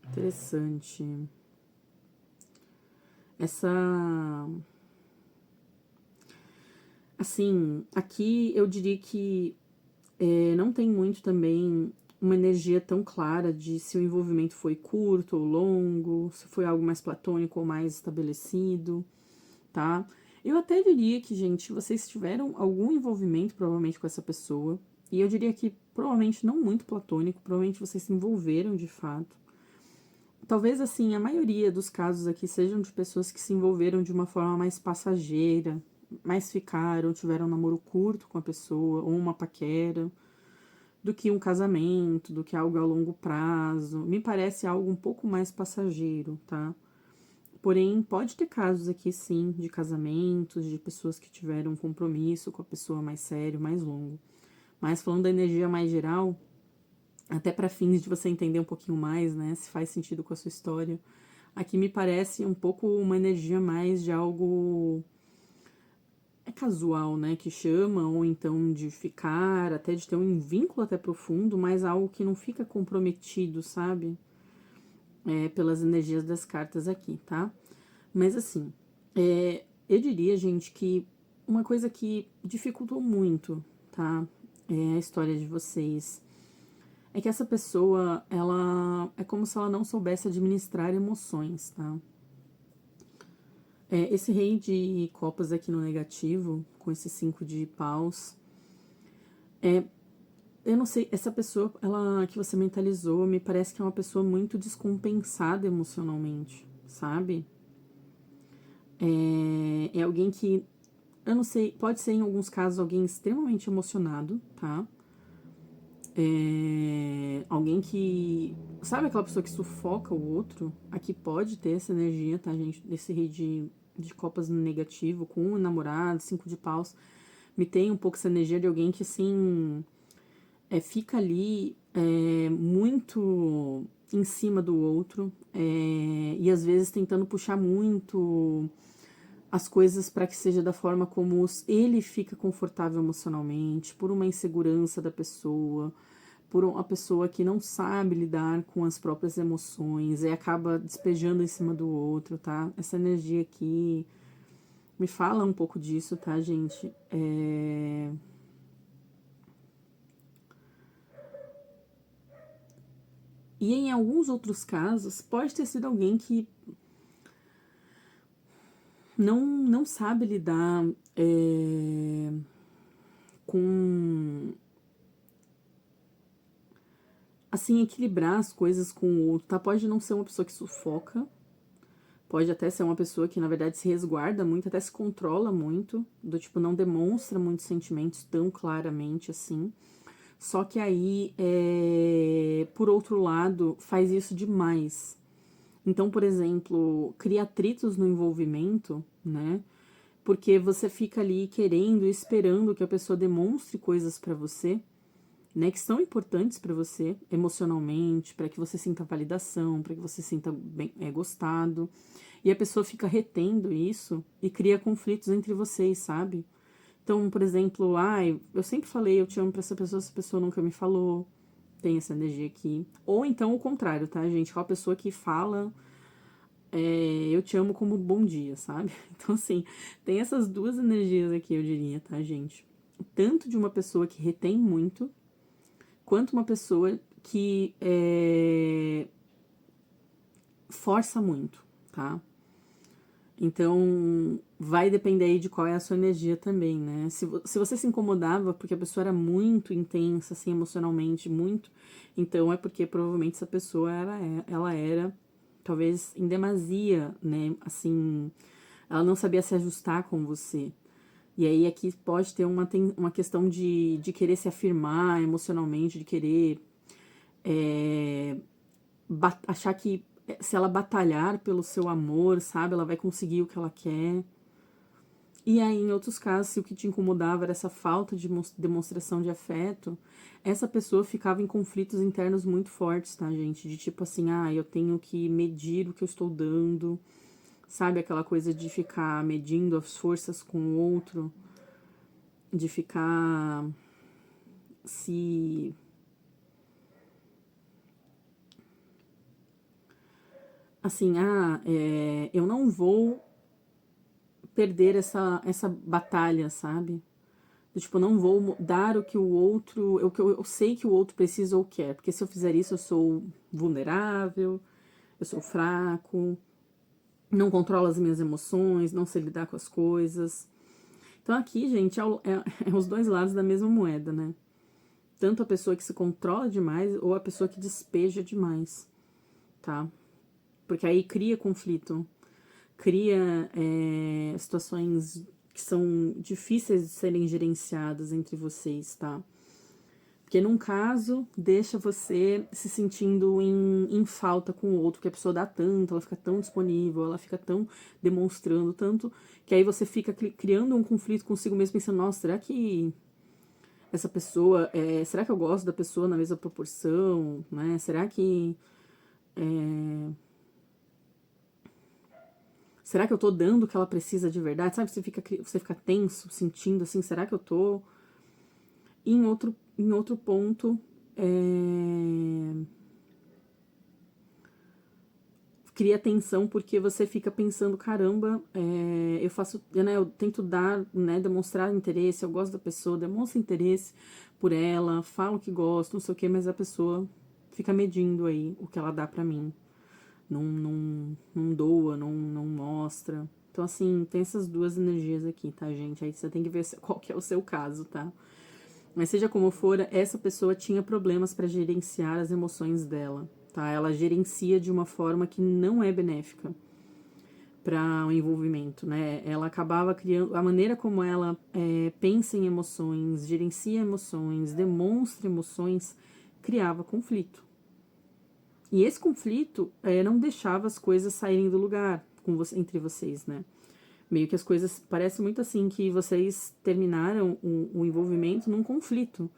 interessante. Assim, aqui eu diria que não tem muito também uma energia tão clara de se o envolvimento foi curto ou longo, se foi algo mais platônico ou mais estabelecido, tá? Eu até diria que, gente, vocês tiveram algum envolvimento provavelmente com essa pessoa, e eu diria que provavelmente não muito platônico, provavelmente vocês se envolveram de fato. Talvez, assim, a maioria dos casos aqui sejam de pessoas que se envolveram de uma forma mais passageira, mais ficaram, tiveram um namoro curto com a pessoa, ou uma paquera, do que um casamento, do que algo a longo prazo. Me parece algo um pouco mais passageiro, tá? Porém, pode ter casos aqui, sim, de casamentos, de pessoas que tiveram um compromisso com a pessoa mais sério, mais longo. Mas falando da energia mais geral, até para fins de você entender um pouquinho mais, né, se faz sentido com a sua história, aqui me parece um pouco uma energia mais de algo casual, né, que chama, ou então de ficar, até de ter um vínculo até profundo, mas algo que não fica comprometido, sabe? Pelas energias das cartas aqui, tá? Mas assim, eu diria, gente, que uma coisa que dificultou muito, tá? A história de vocês. É que essa pessoa, ela é como se ela não soubesse administrar emoções, tá? Esse rei de copas aqui no negativo, com esse 5 de paus, eu não sei, essa pessoa, ela que você mentalizou, me parece que é uma pessoa muito descompensada emocionalmente, sabe? É alguém que, eu não sei, pode ser em alguns casos alguém extremamente emocionado, tá? Alguém que, sabe aquela pessoa que sufoca o outro? Aqui pode ter essa energia, tá, gente? Desse rei de copas no negativo, com o namorado, 5 de paus. Me tem um pouco essa energia de alguém que, assim, fica ali muito em cima do outro, e às vezes tentando puxar muito as coisas para que seja da forma como ele fica confortável emocionalmente, por uma insegurança da pessoa, por uma pessoa que não sabe lidar com as próprias emoções e acaba despejando em cima do outro, tá? Essa energia aqui me fala um pouco disso, tá, gente? E em alguns outros casos, pode ter sido alguém que não sabe lidar com, assim, equilibrar as coisas com o outro, tá? Pode não ser uma pessoa que sufoca, pode até ser uma pessoa que, na verdade, se resguarda muito, até se controla muito, do tipo, não demonstra muitos sentimentos tão claramente assim. Só que aí, por outro lado, faz isso demais. Então, por exemplo, cria atritos no envolvimento, né? Porque você fica ali querendo, esperando que a pessoa demonstre coisas pra você, né, que são importantes pra você emocionalmente, pra que você sinta validação, pra que você sinta bem, gostado. E a pessoa fica retendo isso e cria conflitos entre vocês, sabe? Então, por exemplo, ai, eu sempre falei eu te amo pra essa pessoa nunca me falou. Tem essa energia aqui. Ou então o contrário, tá, gente? Aquela pessoa que fala eu te amo como bom dia, sabe? Então, assim, tem essas duas energias aqui, eu diria, tá, gente? Tanto de uma pessoa que retém muito, quanto uma pessoa que força muito, tá? Então, vai depender aí de qual é a sua energia também, né? Se você se incomodava porque a pessoa era muito intensa, assim, emocionalmente, muito, então é porque provavelmente essa pessoa ela era talvez em demasia, né? Assim, ela não sabia se ajustar com você. E aí aqui pode ter uma questão de querer se afirmar emocionalmente, de querer achar que se ela batalhar pelo seu amor, sabe, ela vai conseguir o que ela quer. E aí, em outros casos, se o que te incomodava era essa falta de demonstração de afeto, essa pessoa ficava em conflitos internos muito fortes, tá, gente? De tipo assim, ah, eu tenho que medir o que eu estou dando, sabe? Aquela coisa de ficar medindo as forças com o outro, de ficar se assim, eu não vou perder essa batalha, sabe? Do tipo, não vou dar o que o outro, o que eu sei que o outro precisa ou quer, porque se eu fizer isso eu sou vulnerável, eu sou fraco, não controlo as minhas emoções, não sei lidar com as coisas. Então aqui, gente, é os dois lados da mesma moeda, né? Tanto a pessoa que se controla demais ou a pessoa que despeja demais, tá? Porque aí cria conflito, cria situações que são difíceis de serem gerenciadas entre vocês, tá? Porque num caso, deixa você se sentindo em falta com o outro, que a pessoa dá tanto, ela fica tão disponível, ela fica tão demonstrando tanto, que aí você fica criando um conflito consigo mesmo, pensando, nossa, será que essa pessoa, será que eu gosto da pessoa na mesma proporção, né? Será que eu tô dando o que ela precisa de verdade? Sabe, você fica tenso, sentindo assim, será que eu tô? E em outro ponto, cria tensão porque você fica pensando, caramba, eu faço, né, eu tento dar, né, demonstrar interesse, eu gosto da pessoa, demonstra interesse por ela, falo que gosto, não sei o que, mas a pessoa fica medindo aí o que ela dá pra mim. Não doa, não mostra. Então, assim, tem essas duas energias aqui, tá, gente? Aí você tem que ver qual que é o seu caso, tá? Mas seja como for, essa pessoa tinha problemas para gerenciar as emoções dela, tá? Ela gerencia de uma forma que não é benéfica para o envolvimento, né? Ela acabava criando a maneira como ela pensa em emoções, gerencia emoções, demonstra emoções, criava conflito. E esse conflito não deixava as coisas saírem do lugar entre vocês, né? Meio que as coisas parece muito assim que vocês terminaram o envolvimento num conflito.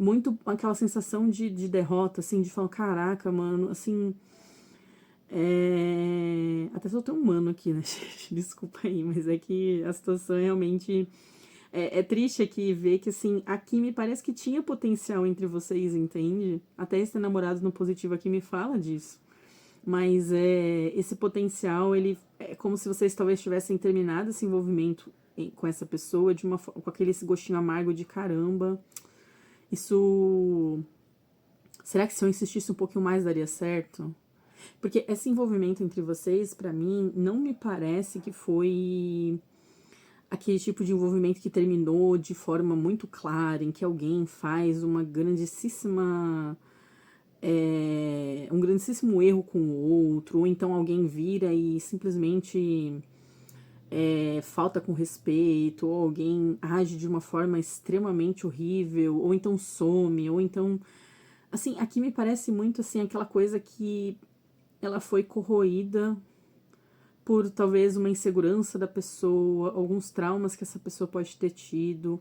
muito aquela sensação de derrota, assim, de falar, caraca, mano, assim, até soltei um mano aqui, né, gente, desculpa aí, mas é que a situação realmente é triste aqui ver que, assim, aqui me parece que tinha potencial entre vocês, entende? Até esse namorado no positivo aqui me fala disso. Mas esse potencial, ele é como se vocês talvez tivessem terminado esse envolvimento com essa pessoa com aquele esse gostinho amargo de caramba. Isso. Será que se eu insistisse um pouquinho mais daria certo? Porque esse envolvimento entre vocês, pra mim, não me parece que foi aquele tipo de envolvimento que terminou de forma muito clara, em que alguém faz uma grandíssima. Um grandíssimo erro com o outro, ou então alguém vira e simplesmente falta com respeito, ou alguém age de uma forma extremamente horrível, ou então some, ou então. Assim, aqui me parece muito assim aquela coisa que ela foi corroída por talvez uma insegurança da pessoa, alguns traumas que essa pessoa pode ter tido.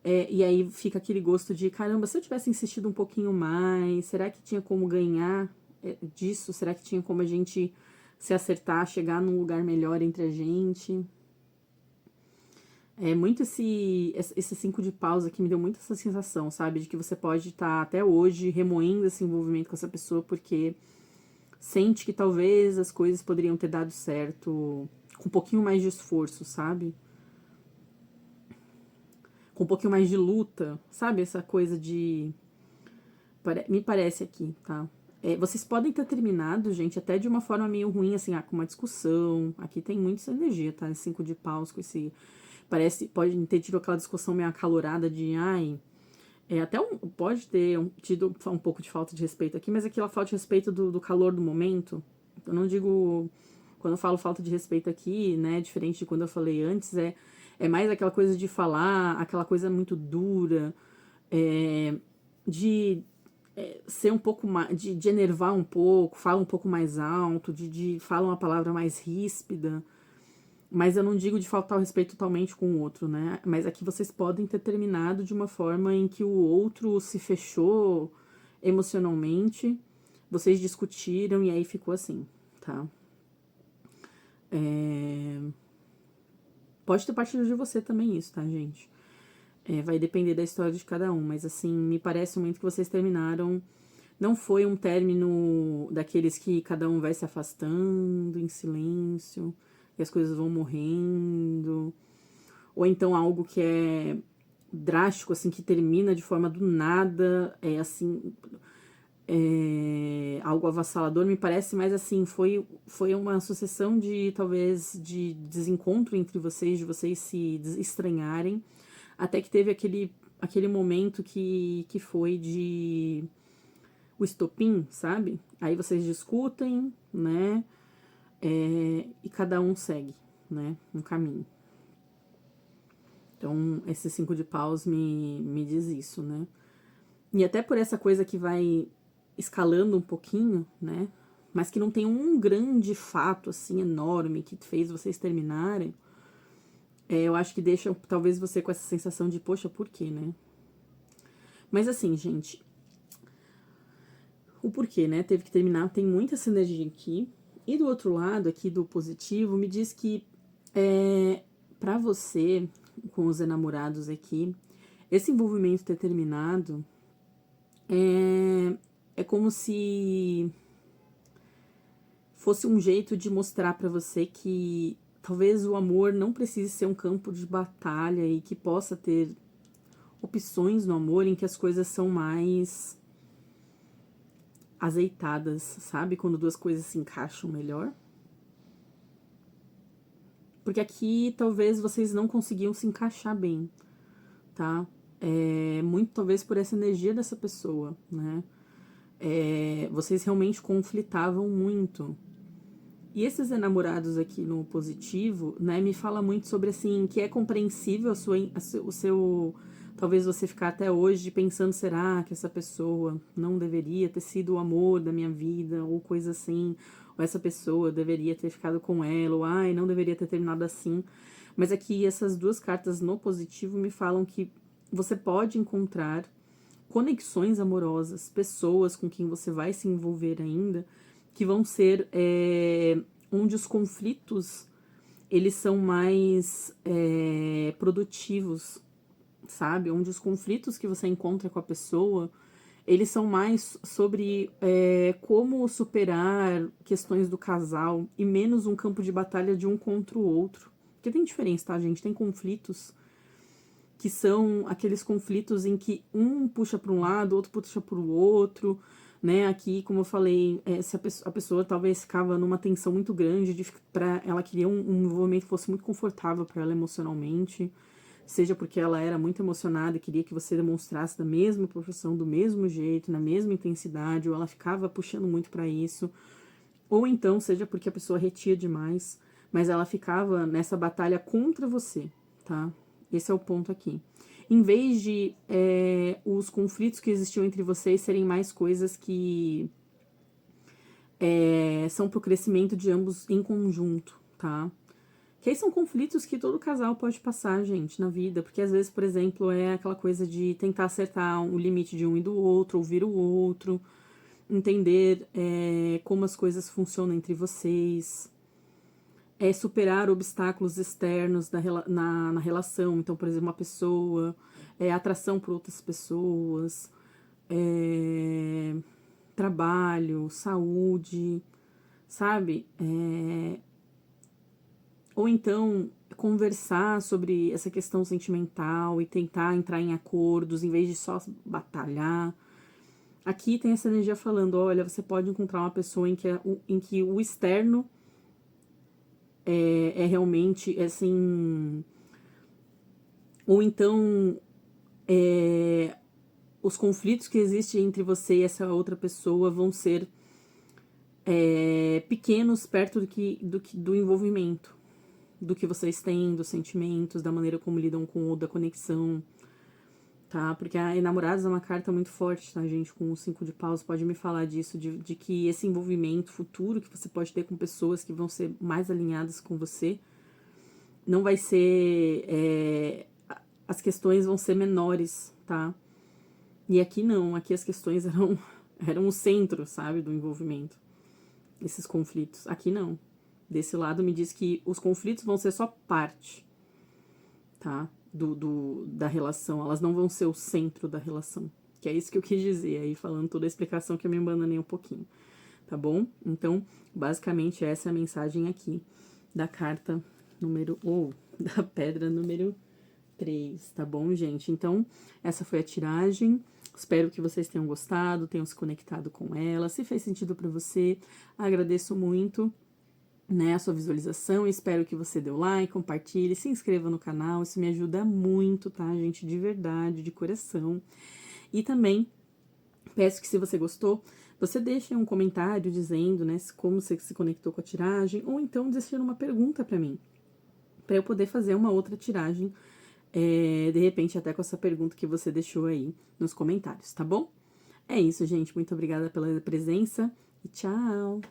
E aí fica aquele gosto de, caramba, se eu tivesse insistido um pouquinho mais, será que tinha como ganhar disso? Será que tinha como a gente se acertar, chegar num lugar melhor entre a gente? É muito esse 5 de paus aqui me deu muito essa sensação, sabe? De que você pode estar até hoje remoendo esse envolvimento com essa pessoa porque sente que talvez as coisas poderiam ter dado certo com um pouquinho mais de esforço, sabe? Com um pouquinho mais de luta, sabe? Essa coisa de. Me parece aqui, tá? Vocês podem ter terminado, gente, até de uma forma meio ruim, assim, com uma discussão. Aqui tem muita essa energia, tá? Esse 5 de paus com esse. Parece. Pode ter tido aquela discussão meio acalorada de. Ai. Pode ter tido um pouco de falta de respeito aqui, mas aquela falta de respeito do calor do momento. Eu não digo. Quando eu falo falta de respeito aqui, né? Diferente de quando eu falei antes, é mais aquela coisa de falar, aquela coisa muito dura, de ser um pouco mais. De enervar um pouco, fala um pouco mais alto, de fala uma palavra mais ríspida. Mas eu não digo de faltar o respeito totalmente com o outro, né? Mas aqui vocês podem ter terminado de uma forma em que o outro se fechou emocionalmente, vocês discutiram e aí ficou assim, tá? Pode ter partido de você também isso, tá, gente? Vai depender da história de cada um, mas assim, me parece muito que vocês terminaram. Não foi um término daqueles que cada um vai se afastando em silêncio e as coisas vão morrendo. Ou então algo que é drástico, assim, que termina de forma do nada, algo avassalador, me parece, mas assim, foi uma sucessão de, talvez, de desencontro entre vocês, de vocês se estranharem, até que teve aquele momento que foi de o estopim, sabe? Aí vocês discutem, né? E cada um segue, né? Um caminho. Então, esse 5 de paus me diz isso, né? E até por essa coisa que vai escalando um pouquinho, né? Mas que não tem um grande fato, assim, enorme que fez vocês terminarem. Eu acho que deixa, talvez, você com essa sensação de, poxa, por quê, né? Mas assim, gente, o porquê, né? Teve que terminar, tem muita sinergia aqui. E do outro lado, aqui do positivo, me diz que pra você, com os enamorados aqui, esse envolvimento ter terminado é como se fosse um jeito de mostrar pra você que talvez o amor não precise ser um campo de batalha e que possa ter opções no amor em que as coisas são mais azeitadas, sabe? Quando duas coisas se encaixam melhor. Porque aqui talvez vocês não conseguiam se encaixar bem, tá? Muito talvez por essa energia dessa pessoa, né? Vocês realmente conflitavam muito. E esses enamorados aqui no positivo, né, me fala muito sobre, assim, que é compreensível o seu... Talvez você ficar até hoje pensando, será que essa pessoa não deveria ter sido o amor da minha vida, ou coisa assim, ou essa pessoa deveria ter ficado com ela, ou ai, não deveria ter terminado assim. Mas aqui essas duas cartas no positivo me falam que você pode encontrar conexões amorosas, pessoas com quem você vai se envolver ainda, que vão ser onde os conflitos eles são mais produtivos, sabe? Onde os conflitos que você encontra com a pessoa, eles são mais sobre como superar questões do casal e menos um campo de batalha de um contra o outro. Porque tem diferença, tá, gente? Tem conflitos que são aqueles conflitos em que um puxa para um lado, o outro puxa para o outro, né? Aqui, como eu falei, se a pessoa talvez ficava numa tensão muito grande, ela queria um envolvimento que fosse muito confortável para ela emocionalmente, seja porque ela era muito emocionada e queria que você demonstrasse da mesma proporção, do mesmo jeito, na mesma intensidade, ou ela ficava puxando muito para isso, ou então seja porque a pessoa retia demais, mas ela ficava nessa batalha contra você, tá? Esse é o ponto aqui. Em vez de os conflitos que existiam entre vocês serem mais coisas que são pro crescimento de ambos em conjunto, tá? Que aí são conflitos que todo casal pode passar, gente, na vida. Porque às vezes, por exemplo, é aquela coisa de tentar acertar o limite de um e do outro, ouvir o outro, entender como as coisas funcionam entre vocês, superar obstáculos externos na relação. Então, por exemplo, uma pessoa, atração por outras pessoas, trabalho, saúde, sabe? Ou então conversar sobre essa questão sentimental e tentar entrar em acordos em vez de só batalhar. Aqui tem essa energia falando, olha, você pode encontrar uma pessoa em que o externo é realmente, assim... Ou então, os conflitos que existem entre você e essa outra pessoa vão ser pequenos perto do envolvimento, do que vocês têm, dos sentimentos, da maneira como lidam com o da conexão, tá? Porque a Enamorados é uma carta muito forte, tá, gente? Com o 5 de paus, pode me falar disso, de que esse envolvimento futuro que você pode ter com pessoas que vão ser mais alinhadas com você, não vai ser... as questões vão ser menores, tá? E aqui não, aqui as questões eram o centro, sabe, do envolvimento. Esses conflitos. Aqui não. Desse lado me diz que os conflitos vão ser só parte, tá? Da relação. Elas não vão ser o centro da relação. Que é isso que eu quis dizer aí, falando toda a explicação que eu me embananei um pouquinho. Tá bom? Então, basicamente essa é a mensagem aqui da carta da pedra número 3, tá bom, gente? Então, essa foi a tiragem. Espero que vocês tenham gostado, tenham se conectado com ela. Se fez sentido para você, agradeço muito, né, a sua visualização. Espero que você dê o like, compartilhe, se inscreva no canal. Isso me ajuda muito, tá, gente? De verdade, de coração. E também peço que, se você gostou, você deixe um comentário dizendo, né, como você se conectou com a tiragem, ou então deixando uma pergunta para mim, para eu poder fazer uma outra tiragem, de repente até com essa pergunta que você deixou aí nos comentários, tá bom? É isso, gente. Muito obrigada pela presença e tchau!